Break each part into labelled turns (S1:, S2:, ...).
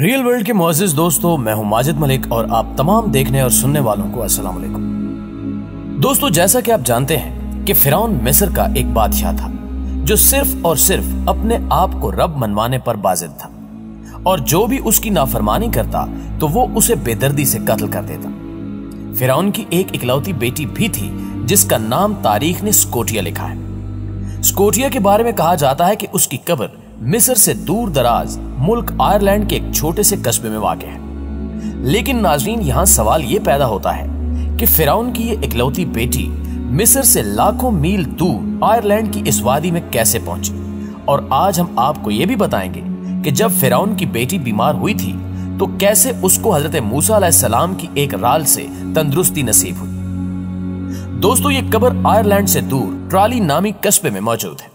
S1: Real world के मुअज़्ज़िज़ दोस्तों, मैं हूं माजिद मलिक और आप तमाम देखने और सुनने वालों को अस्सलाम वालेकुम। दोस्तों, जैसा कि आप जानते हैं कि फिरौन मिस्र का एक बादशाह था जो सिर्फ और सिर्फ अपने आप को रब मनवाने पर बाजिद था, और जो भी उसकी नाफरमानी करता तो वो उसे बेदर्दी से कत्ल कर देता। फिरौन की एक इकलौती बेटी भी थी जिसका नाम तारीख ने स्कोटिया लिखा है। स्कोटिया के बारे में कहा जाता है कि उसकी कब्र मिस्र से दूर दराज मुल्क आयरलैंड के एक छोटे से कस्बे में वाक़ है। लेकिन नाज़रीन, यहां सवाल यह पैदा होता है कि फिरौन की ये इकलौती बेटी मिस्र से लाखों मील दूर आयरलैंड की इस वादी में कैसे पहुंची। और आज हम आपको यह भी बताएंगे कि जब फिरौन की बेटी बीमार हुई थी तो कैसे उसको हजरत मूसा अलैहिस्सलाम की एक राल से तंदुरुस्ती नसीब हुई। दोस्तों, ये कब्र आयरलैंड से दूर ट्राली नामी कस्बे में मौजूद है।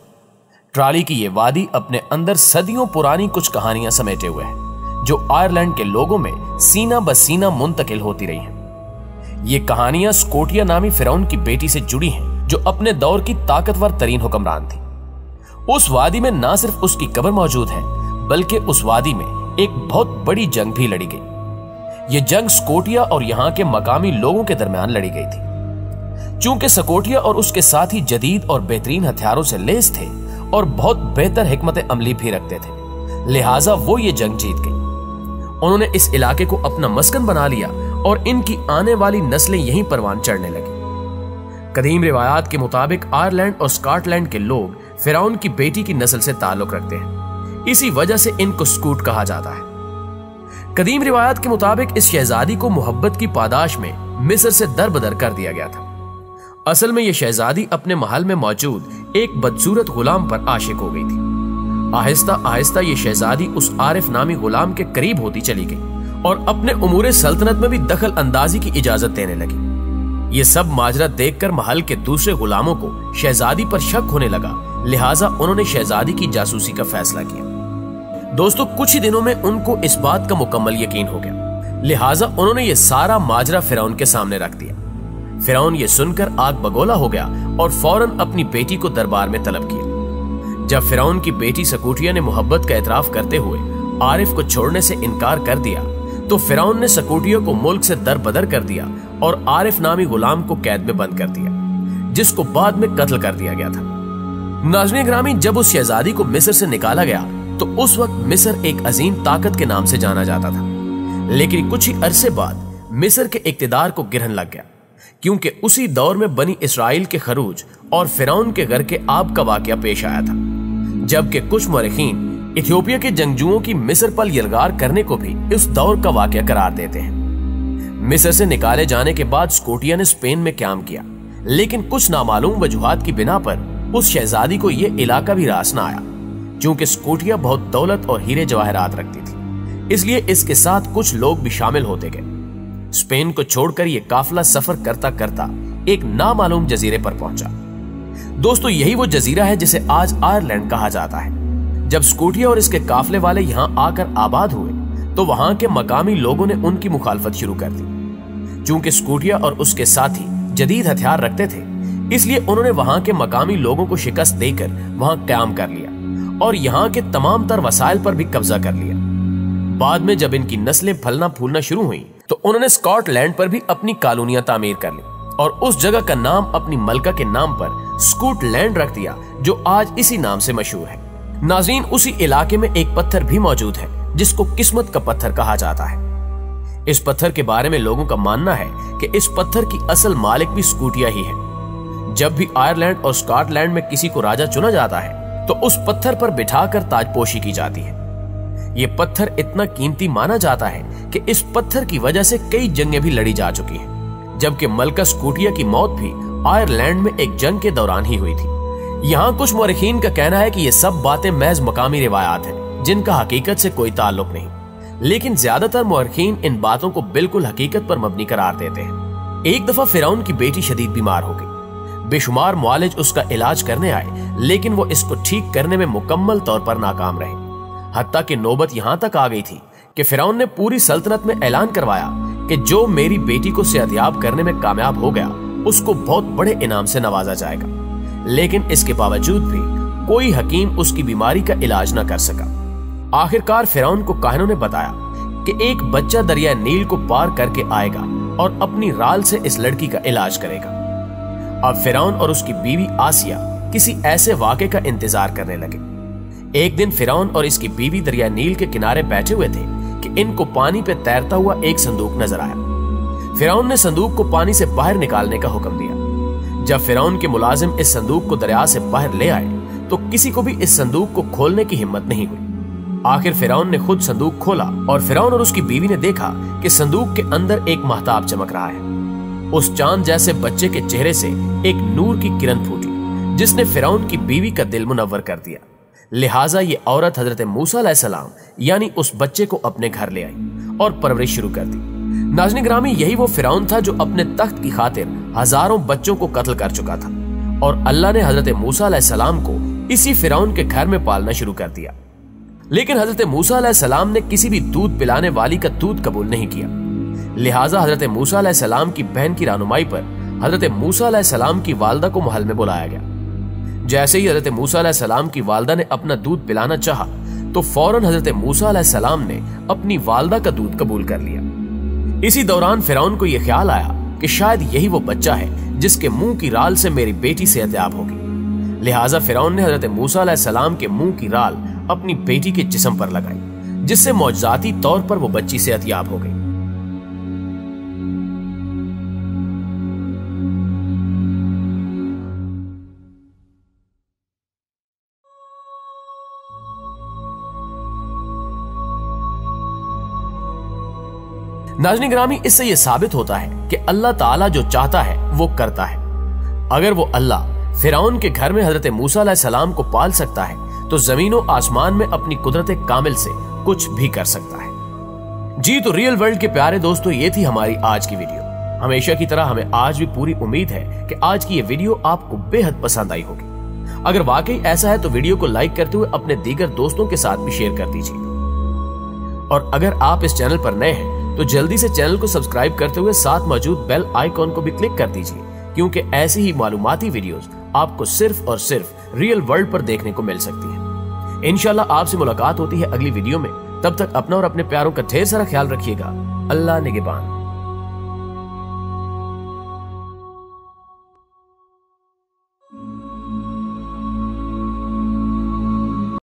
S1: ट्राली की ये वादी अपने अंदर सदियों पुरानी कुछ कहानियां समेटे हुए है जो आयरलैंड के लोगों में सीना बसीना मुंतकिल होती रही हैं। ये कहानियां स्कोटिया नामी फिरौन की बेटी से जुड़ी हैं जो अपने दौर की ताकतवर तरीन हुक्मरान थी। उस वादी में ना सिर्फ उसकी कब्र मौजूद है बल्कि उस वादी में एक बहुत बड़ी जंग भी लड़ी गई। यह जंग स्कोटिया और यहां के मकामी लोगों के दरमियान लड़ी गई थी। चूंकि स्कोटिया और उसके साथी जदीद और बेहतरीन हथियारों से लैस थे और बहुत बेहतर हिकमत अमली भी रखते थे, लिहाजा वो ये जंग जीत गई। उन्होंने इस इलाके को अपना मस्कन बना लिया और इनकी आने वाली नस्लें यहीं परवान चढ़ने लगी। कदीम रिवायात के मुताबिक आयरलैंड और स्कॉटलैंड के लोग फिरौन की बेटी की नस्ल से ताल्लुक रखते हैं, इसी वजह से इनको स्कूट कहा जाता है। कदीम रिवायात के मुताबिक इस शहजादी को मोहब्बत की पादाश में मिस्र से दरबदर कर दिया गया था। असल में यह शहजादी अपने महल में मौजूद एक बदसूरत गुलाम पर आशिक हो गई थी। आहिस्ता आहिस्ता यह शहजादी उस आरिफ नामी गुलाम के करीब होती चली गई और अपने उमूरे सल्तनत में भी दखल अंदाजी की इजाजत देने लगी। यह सब माजरा देखकर महल के दूसरे गुलामों को शहजादी पर शक होने लगा, लिहाजा उन्होंने शहजादी की जासूसी का फैसला किया। दोस्तों, कुछ ही दिनों में उनको इस बात का मुकम्मल यकीन हो गया, लिहाजा उन्होंने यह सारा माजरा फिरौन के सामने रख दिया। फिरौन ये सुनकर आग बगोला हो गया और फौरन अपनी बेटी को दरबार में तलब किया। जब फिरौन की बेटी स्कोटिया ने मोहब्बत का एतराफ करते हुए आरिफ को छोड़ने से इनकार कर दिया तो फिरौन ने स्कोटिया को मुल्क से दरबदर कर दिया और आरिफ नामी गुलाम को कैद में बंद कर दिया, जिसको बाद में कत्ल कर दिया गया था। नाज़रीन ग्रामी, जब उस शहजादी को मिस्र से निकाला गया तो उस वक्त मिस्र एक अजीम ताकत के नाम से जाना जाता था। लेकिन कुछ ही अरसे बाद मिस्र के इक्तिदार को गिरहन लग गया, क्योंकि उसी दौर में बनी इसराइल के खरूज और फिरौन के घर के आब का वाकया पेश आया था, जबकि कुछ मौरखीन इथियोपिया के जंगजुओं की मिस्र पर यलगार करने को भी इस दौर का वाकया करार देते हैं। मिस्र से निकाले जाने के बाद स्कोटिया ने स्पेन में क्याम किया, लेकिन कुछ नामालूम वजूहात की बिना पर उस शहजादी को यह इलाका भी रास न आया। चूंकि स्कोटिया बहुत दौलत और हीरे जवाहरात रखती थी, इसलिए इसके साथ कुछ लोग भी शामिल होते गए। स्पेन को छोड़कर यह काफिला सफर करता करता एक नामालूम जजीरे पर पहुंचा। दोस्तों, यही वो जजीरा है जिसे आज आयरलैंड कहा जाता है। जब स्कोटिया और इसके काफिले वाले यहां आकर आबाद हुए तो वहां के मकामी लोगों ने उनकी मुखालफत शुरू कर दी। चूंकि स्कोटिया और उसके साथी जदीद हथियार रखते थे, इसलिए उन्होंने वहां के मकामी लोगों को शिकस्त देकर वहां क्याम कर लिया और यहाँ के तमाम तर वसाइल पर भी कब्जा कर लिया। बाद में जब इनकी नस्लें फलना फूलना शुरू हुई तो उन्होंने स्कॉटलैंड पर भी अपनी कॉलोनियां तामीर कर ली और उस जगह का नाम अपनी मलका के नाम पर स्कॉटलैंड रख दिया, जो आज इसी नाम से मशहूर है। नाज़रीन, उसी इलाके में एक पत्थर भी मौजूद है जिसको किस्मत का पत्थर कहा जाता है। इस पत्थर के बारे में लोगों का मानना है कि इस पत्थर की असल मालिक भी स्कोटिया ही है। जब भी आयरलैंड और स्कॉटलैंड में किसी को राजा चुना जाता है तो उस पत्थर पर बिठाकर ताजपोशी की जाती है। यह पत्थर इतना कीमती माना जाता है कि इस पत्थर की वजह से कई जंगें भी लड़ी जा चुकी हैं, जबकि मलका स्कोटिया की मौत भी आयरलैंड में एक जंग के दौरान ही हुई थी। यहाँ कुछ मौरखीन का कहना है कि ये सब बातें महज मकामी रिवायात हैं जिनका हकीकत से कोई ताल्लुक नहीं, लेकिन ज्यादातर मौरखीन इन बातों को बिल्कुल हकीकत पर मबनी करार देते हैं। एक दफा फिरौन की बेटी शदीद बीमार हो गई। बेशुमार मुआलिज उसका इलाज करने आए, लेकिन वो इसको ठीक करने में मुकम्मल तौर पर नाकाम रहे। हत्ता कि नौबत यहां तक आ गई थी कि फिरौन ने पूरी सल्तनत में ऐलान करवाया कि जो मेरी बेटी को सेहतयाब करने में कामयाब हो गया उसको बहुत बड़े इनाम से नवाजा जाएगा। लेकिन इसके बावजूद भी कोई हकीम उसकी बीमारी का इलाज न कर सका। आखिरकार फिरौन को काहिनों ने बताया कि एक बच्चा दरिया नील को पार करके आएगा और अपनी राल से इस लड़की का इलाज करेगा। अब फिरौन और उसकी बीवी आसिया किसी ऐसे वाक़े का इंतजार करने लगे। एक दिन फिरौन और इसकी बीवी दरिया नील के किनारे बैठे हुए थे कि इनको पानी पे तैरता हुआ एक संदूक नजर आया। फिरौन ने संदूक को पानी से बाहर निकालने का हुक्म दिया। जब फिरौन के मुलाजिम इस संदूक को दरिया से बाहर ले आए तो किसी को भी इस संदूक को खोलने की हिम्मत नहीं हुई। आखिर फिरौन ने खुद संदूक खोला और फिरौन और उसकी बीवी ने देखा कि संदूक के अंदर एक महताब चमक रहा है। उस चांद जैसे बच्चे के चेहरे से एक नूर की किरण फूटी जिसने फिरौन की बीवी का दिल मुनव्वर कर दिया। लिहाजा ये औरत हजरत मूसा अलैहिस्सलाम यानी उस बच्चे को अपने घर ले आई और परवरिश शुरू कर दी। नाज़रीन गिरामी, यही वो फिरौन था जो अपने तख्त की खातिर हजारों बच्चों को कत्ल कर चुका था और अल्लाह ने हजरत मूसा अलैहिस्सलाम को इसी फिरौन के घर में पालना शुरू कर दिया। लेकिन हजरत मूसा अलैहिस्सलाम ने किसी भी दूध पिलाने वाली का दूध कबूल नहीं किया। लिहाजा हजरत मूसा अलैहिस्सलाम की बहन की रहनुमाई पर हजरत मूसा अलैहिस्सलाम की वालदा को महल में बुलाया गया। जैसे ही हजरत मूसा अलैहिस्सलाम की वालदा ने अपना दूध पिलाना चाहा तो फौरन हजरत मूसा अलैहिस्सलाम ने अपनी वालदा का दूध कबूल कर लिया। इसी दौरान फिरौन को यह ख्याल आया कि शायद यही वो बच्चा है जिसके मुंह की राल से मेरी बेटी सेहतयाब होगी। लिहाजा फिरौन ने हजरत मूसा अलैहिस्सलाम के मुंह की राल अपनी बेटी के जिस्म पर लगाई, जिससे मौजज़ाती तौर पर वो बच्ची सेहतयाब हो गई। नाज़रीन गिरामी, इससे यह साबित होता है कि अल्लाह ताला जो चाहता है वो करता है। अगर वो अल्लाह फिरौन के घर में हजरत मूसा अलैहिस्सलाम को पाल सकता है तो जमीनों आसमान में अपनी कुदरत कामिल से कुछ भी कर सकता है। जी तो रियल वर्ल्ड के प्यारे दोस्तों, ये थी हमारी आज की वीडियो। हमेशा की तरह हमें आज भी पूरी उम्मीद है कि आज की ये वीडियो आपको बेहद पसंद आई होगी। अगर वाकई ऐसा है तो वीडियो को लाइक करते हुए अपने दीगर दोस्तों के साथ भी शेयर कर दीजिए। और अगर आप इस चैनल पर नए हैं तो जल्दी से चैनल को सब्सक्राइब करते हुए साथ मौजूद बेल आइकॉन को भी क्लिक कर दीजिए, क्योंकि ऐसी ही मालूमाती वीडियोस आपको सिर्फ और सिर्फ रियल वर्ल्ड पर देखने को मिल सकती है। इंशाल्लाह आपसे मुलाकात होती है अगली वीडियो में। तब तक अपना और अपने प्यारों का ढेर सारा ख्याल रखिएगा। अल्लाह निगहबान।